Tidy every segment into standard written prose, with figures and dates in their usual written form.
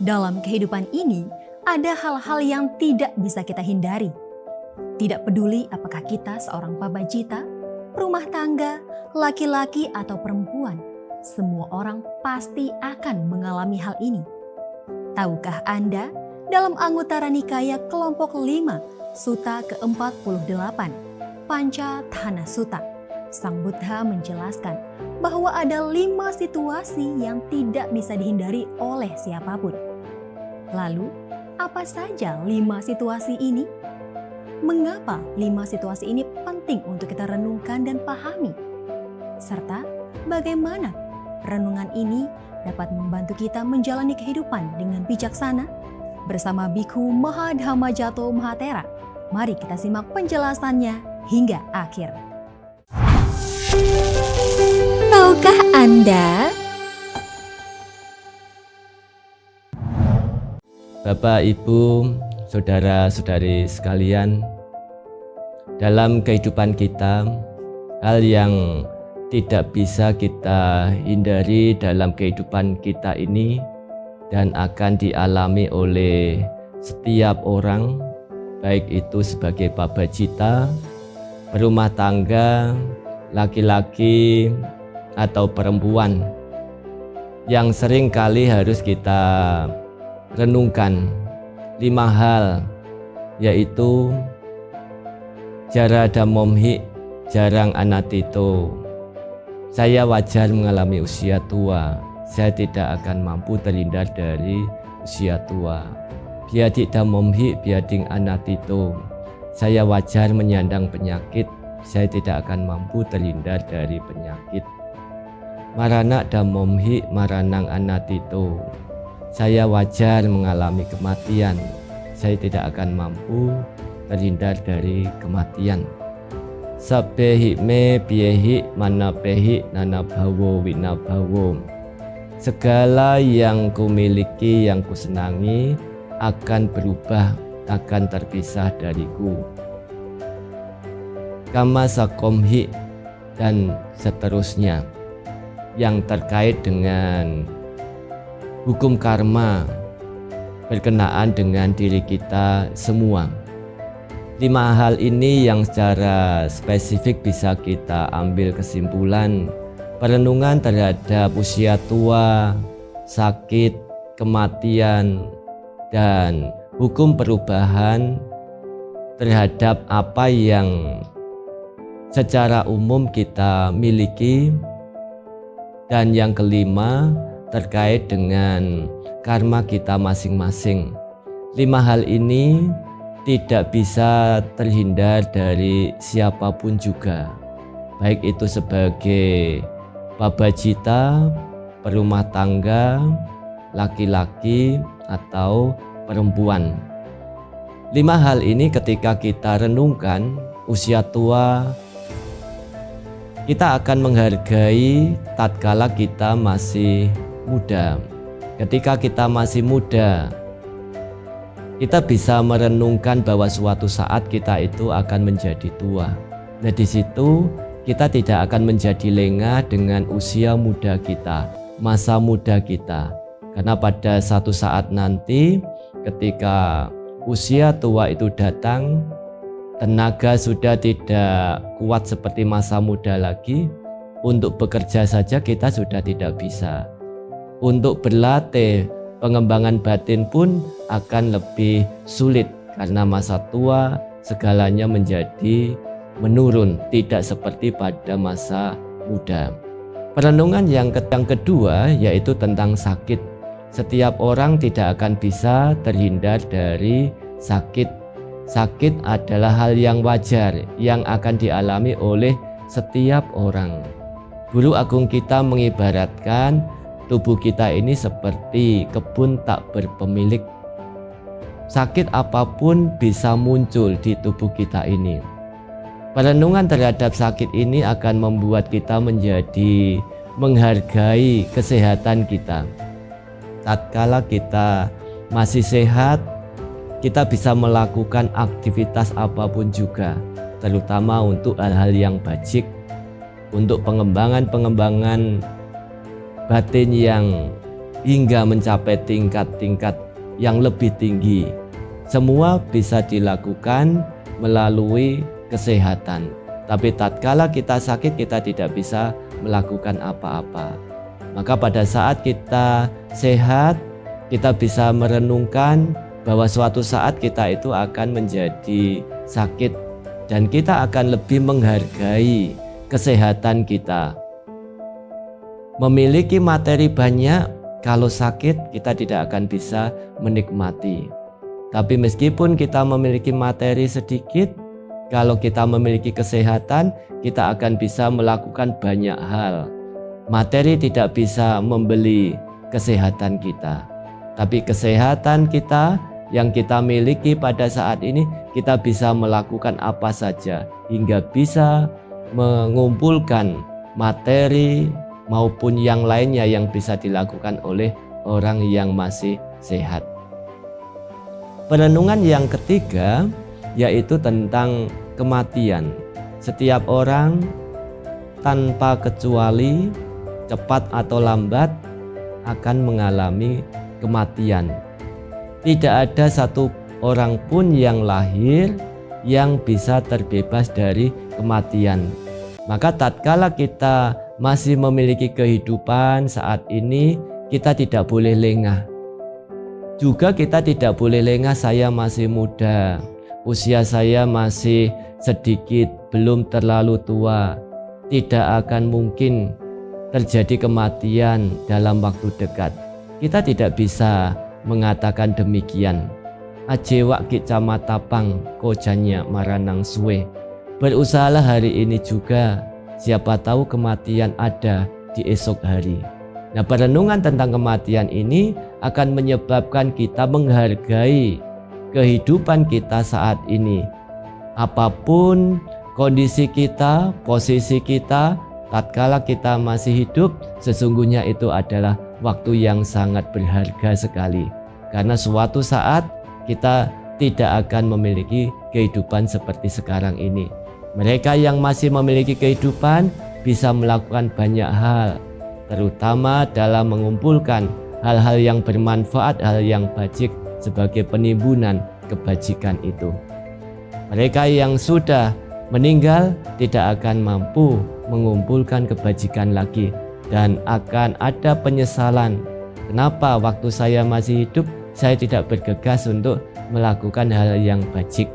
Dalam kehidupan ini, ada hal-hal yang tidak bisa kita hindari. Tidak peduli apakah kita seorang pabajita, rumah tangga, laki-laki atau perempuan, semua orang pasti akan mengalami hal ini. Tahukah Anda, dalam Anguttara Nikaya kelompok 5, Sutta ke-48, Panca Thana Sutta, Sang Buddha menjelaskan bahwa ada 5 situasi yang tidak bisa dihindari oleh siapapun. Lalu, apa saja 5 situasi ini? Mengapa 5 situasi ini penting untuk kita renungkan dan pahami? Serta bagaimana renungan ini dapat membantu kita menjalani kehidupan dengan bijaksana? Bersama Bhikkhu Mahadhammajato Mahathera, mari kita simak penjelasannya hingga akhir. Tahukah Anda? Bapak, Ibu, saudara-saudari sekalian, dalam kehidupan kita, hal yang tidak bisa kita hindari dalam kehidupan kita ini dan akan dialami oleh setiap orang, baik itu sebagai pabajita, berumah tangga, laki-laki atau perempuan, yang sering kali harus kita renungkan 5 hal, yaitu jara dhammomhi, jarang anatito. Saya wajar mengalami usia tua, saya tidak akan mampu terhindar dari usia tua. Biadi dhammomhi biading anatito. Saya wajar menyandang penyakit, saya tidak akan mampu terhindar dari penyakit. Marana dhammomhi maranang anatito. Saya wajar mengalami kematian, saya tidak akan mampu terhindar dari kematian. Sabbe hikme biyehi manapehi nanabhawo winabhawo. Segala yang kumiliki, yang kusenangi akan berubah, akan terpisah dariku. Kama sakomhi dan seterusnya yang terkait dengan hukum karma berkenaan dengan diri kita semua. 5 hal ini yang secara spesifik bisa kita ambil kesimpulan perenungan terhadap usia tua, sakit, kematian, dan hukum perubahan terhadap apa yang secara umum kita miliki. Dan yang kelima, terkait dengan karma kita masing-masing. 5 hal ini tidak bisa terhindar dari siapapun juga, baik itu sebagai pabajita, perumah tangga, laki-laki atau perempuan. 5 hal ini ketika kita renungkan usia tua, kita akan menghargai tatkala kita masih muda. Ketika kita masih muda, kita bisa merenungkan bahwa suatu saat kita itu akan menjadi tua. Nah, di situ kita tidak akan menjadi lengah dengan usia muda kita, masa muda kita. Karena pada satu saat nanti ketika usia tua itu datang, tenaga sudah tidak kuat seperti masa muda lagi. Untuk bekerja saja kita sudah tidak bisa. Untuk berlatih, pengembangan batin pun akan lebih sulit karena masa tua segalanya menjadi menurun, tidak seperti pada masa muda. Perenungan yang kedua yaitu tentang sakit. Setiap orang tidak akan bisa terhindar dari sakit. Sakit adalah hal yang wajar yang akan dialami oleh setiap orang. Guru agung kita mengibaratkan tubuh kita ini seperti kebun tak berpemilik. Sakit apapun bisa muncul di tubuh kita ini. Perenungan terhadap sakit ini akan membuat kita menjadi menghargai kesehatan kita. Tatkala kita masih sehat, kita bisa melakukan aktivitas apapun juga, terutama untuk hal-hal yang bajik, untuk pengembangan batin yang hingga mencapai tingkat-tingkat yang lebih tinggi. Semua bisa dilakukan melalui kesehatan. Tapi tatkala kita sakit, kita tidak bisa melakukan apa-apa. Maka pada saat kita sehat, kita bisa merenungkan bahwa suatu saat kita itu akan menjadi sakit dan kita akan lebih menghargai kesehatan kita. Memiliki materi banyak, kalau sakit kita tidak akan bisa menikmati. Tapi meskipun kita memiliki materi sedikit, kalau kita memiliki kesehatan, kita akan bisa melakukan banyak hal. Materi tidak bisa membeli kesehatan kita, tapi kesehatan kita yang kita miliki pada saat ini, kita bisa melakukan apa saja hingga bisa mengumpulkan materi maupun yang lainnya yang bisa dilakukan oleh orang yang masih sehat. Perenungan yang ketiga yaitu tentang kematian. Setiap orang tanpa kecuali cepat atau lambat akan mengalami kematian. Tidak ada satu orang pun yang lahir yang bisa terbebas dari kematian. Maka tatkala kita masih memiliki kehidupan saat ini, kita tidak boleh lengah. Juga kita tidak boleh lengah, saya masih muda, usia saya masih sedikit, belum terlalu tua. Tidak akan mungkin terjadi kematian dalam waktu dekat. Kita tidak bisa mengatakan demikian. Ajewak ki camatapang kojanya maranang suwe. Berusahalah hari ini juga, siapa tahu kematian ada di esok hari. Nah, perenungan tentang kematian ini akan menyebabkan kita menghargai kehidupan kita saat ini. Apapun kondisi kita, posisi kita, tatkala kita masih hidup, sesungguhnya itu adalah waktu yang sangat berharga sekali. Karena suatu saat kita tidak akan memiliki kehidupan seperti sekarang ini. Mereka yang masih memiliki kehidupan bisa melakukan banyak hal, terutama dalam mengumpulkan hal-hal yang bermanfaat, hal yang bajik sebagai penimbunan kebajikan itu. Mereka yang sudah meninggal tidak akan mampu mengumpulkan kebajikan lagi dan akan ada penyesalan. Kenapa waktu saya masih hidup saya tidak bergegas untuk melakukan hal yang bajik?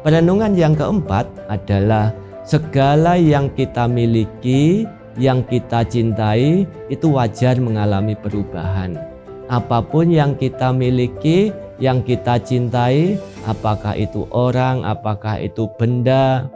Perenungan yang keempat adalah segala yang kita miliki, yang kita cintai itu wajar mengalami perubahan. Apapun yang kita miliki, yang kita cintai, apakah itu orang, apakah itu benda,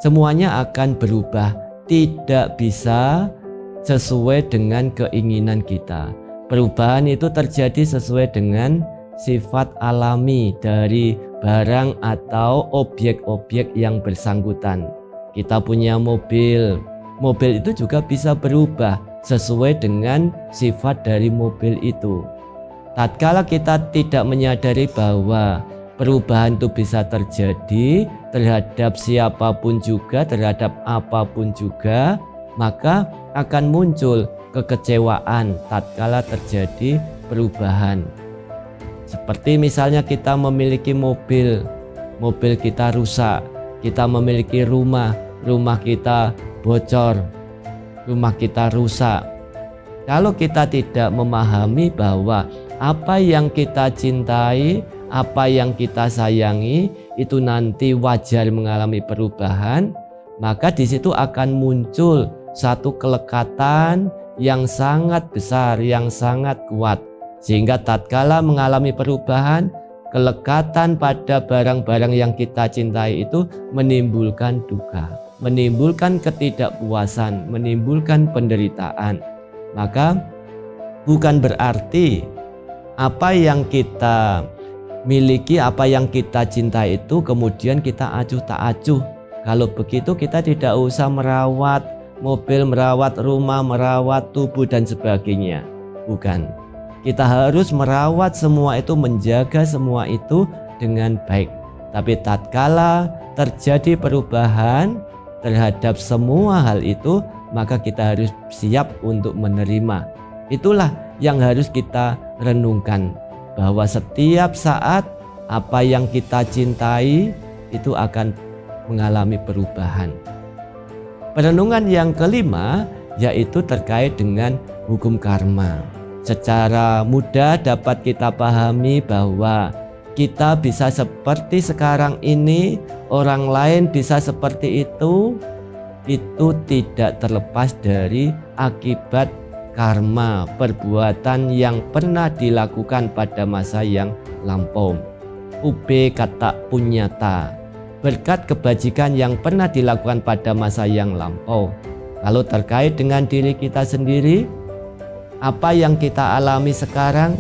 semuanya akan berubah, tidak bisa sesuai dengan keinginan kita. Perubahan itu terjadi sesuai dengan sifat alami dari barang atau objek-objek yang bersangkutan. Kita punya mobil, mobil itu juga bisa berubah sesuai dengan sifat dari mobil itu. Tatkala kita tidak menyadari bahwa perubahan itu bisa terjadi terhadap siapapun juga, terhadap apapun juga, maka akan muncul kekecewaan tatkala terjadi perubahan. Seperti misalnya kita memiliki mobil, mobil kita rusak, kita memiliki rumah, rumah kita bocor, rumah kita rusak. Kalau kita tidak memahami bahwa apa yang kita cintai, apa yang kita sayangi itu nanti wajar mengalami perubahan, maka di situ akan muncul satu kelekatan yang sangat besar, yang sangat kuat. Sehingga tatkala mengalami perubahan, kelekatan pada barang-barang yang kita cintai itu menimbulkan duka, menimbulkan ketidakpuasan, menimbulkan penderitaan. Maka bukan berarti apa yang kita miliki, apa yang kita cintai itu kemudian kita acuh tak acuh. Kalau begitu kita tidak usah merawat mobil, merawat rumah, merawat tubuh dan sebagainya. Bukan. Kita harus merawat semua itu, menjaga semua itu dengan baik. Tapi tatkala terjadi perubahan terhadap semua hal itu, maka kita harus siap untuk menerima. Itulah yang harus kita renungkan, bahwa setiap saat apa yang kita cintai itu akan mengalami perubahan. Perenungan yang kelima yaitu terkait dengan hukum karma. Secara mudah dapat kita pahami bahwa kita bisa seperti sekarang ini, orang lain bisa seperti itu tidak terlepas dari akibat karma perbuatan yang pernah dilakukan pada masa yang lampau. Ube kata punyata, berkat kebajikan yang pernah dilakukan pada masa yang lampau. Kalau terkait dengan diri kita sendiri, apa yang kita alami sekarang,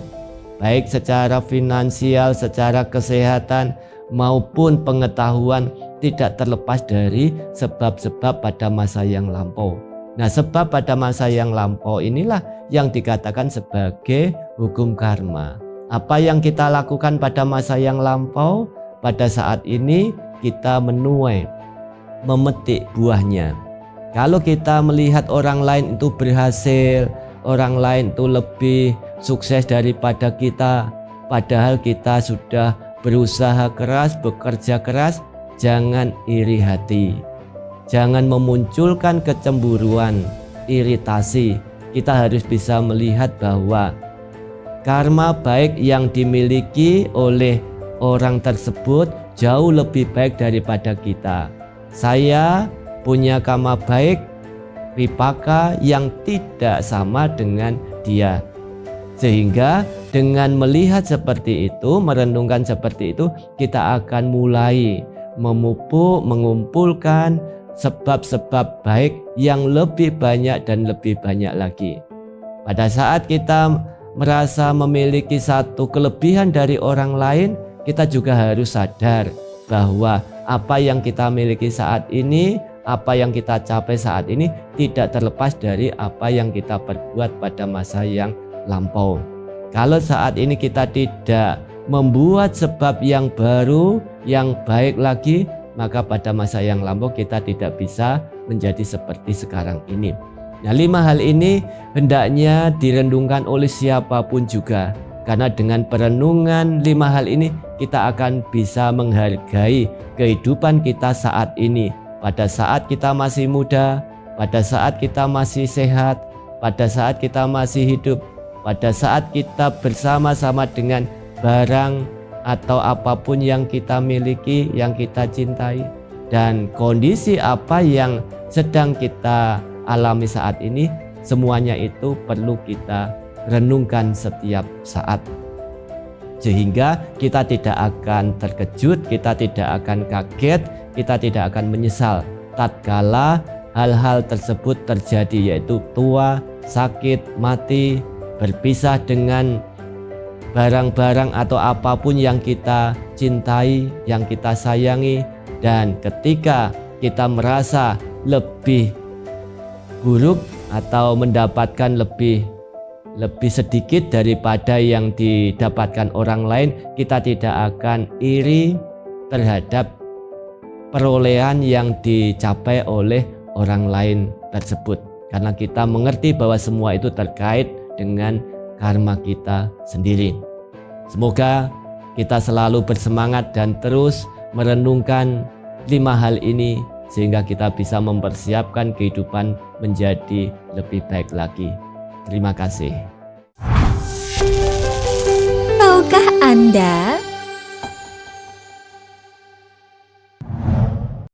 baik secara finansial, secara kesehatan maupun pengetahuan, tidak terlepas dari sebab-sebab pada masa yang lampau. Nah, sebab pada masa yang lampau inilah yang dikatakan sebagai hukum karma. Apa yang kita lakukan pada masa yang lampau, pada saat ini kita menuai, memetik buahnya. Kalau kita melihat orang lain itu berhasil, orang lain itu lebih sukses daripada kita, padahal kita sudah berusaha keras, bekerja keras, jangan iri hati. Jangan memunculkan kecemburuan, iritasi. Kita harus bisa melihat bahwa karma baik yang dimiliki oleh orang tersebut jauh lebih baik daripada kita. Saya punya karma baik, vipaka yang tidak sama dengan dia. Sehingga dengan melihat seperti itu, merenungkan seperti itu, kita akan mulai memupuk, mengumpulkan sebab-sebab baik yang lebih banyak dan lebih banyak lagi. Pada saat kita merasa memiliki satu kelebihan dari orang lain, kita juga harus sadar bahwa apa yang kita miliki saat ini, apa yang kita capai saat ini tidak terlepas dari apa yang kita perbuat pada masa yang lampau. Kalau saat ini kita tidak membuat sebab yang baru, yang baik lagi, maka pada masa yang lampau kita tidak bisa menjadi seperti sekarang ini. Nah, 5 hal ini hendaknya direnungkan oleh siapapun juga, karena dengan perenungan 5 hal ini kita akan bisa menghargai kehidupan kita saat ini. Pada saat kita masih muda, pada saat kita masih sehat, pada saat kita masih hidup, pada saat kita bersama-sama dengan barang atau apapun yang kita miliki, yang kita cintai, dan kondisi apa yang sedang kita alami saat ini, semuanya itu perlu kita renungkan setiap saat, sehingga kita tidak akan terkejut, kita tidak akan kaget, kita tidak akan menyesal tatkala hal-hal tersebut terjadi, yaitu tua, sakit, mati, berpisah dengan barang-barang atau apapun yang kita cintai, yang kita sayangi. Dan ketika kita merasa lebih buruk atau mendapatkan lebih sedikit daripada yang didapatkan orang lain, kita tidak akan iri terhadap perolehan yang dicapai oleh orang lain tersebut, karena kita mengerti bahwa semua itu terkait dengan karma kita sendiri. Semoga kita selalu bersemangat dan terus merenungkan 5 hal ini, sehingga kita bisa mempersiapkan kehidupan menjadi lebih baik lagi. Terima kasih. Tahukah Anda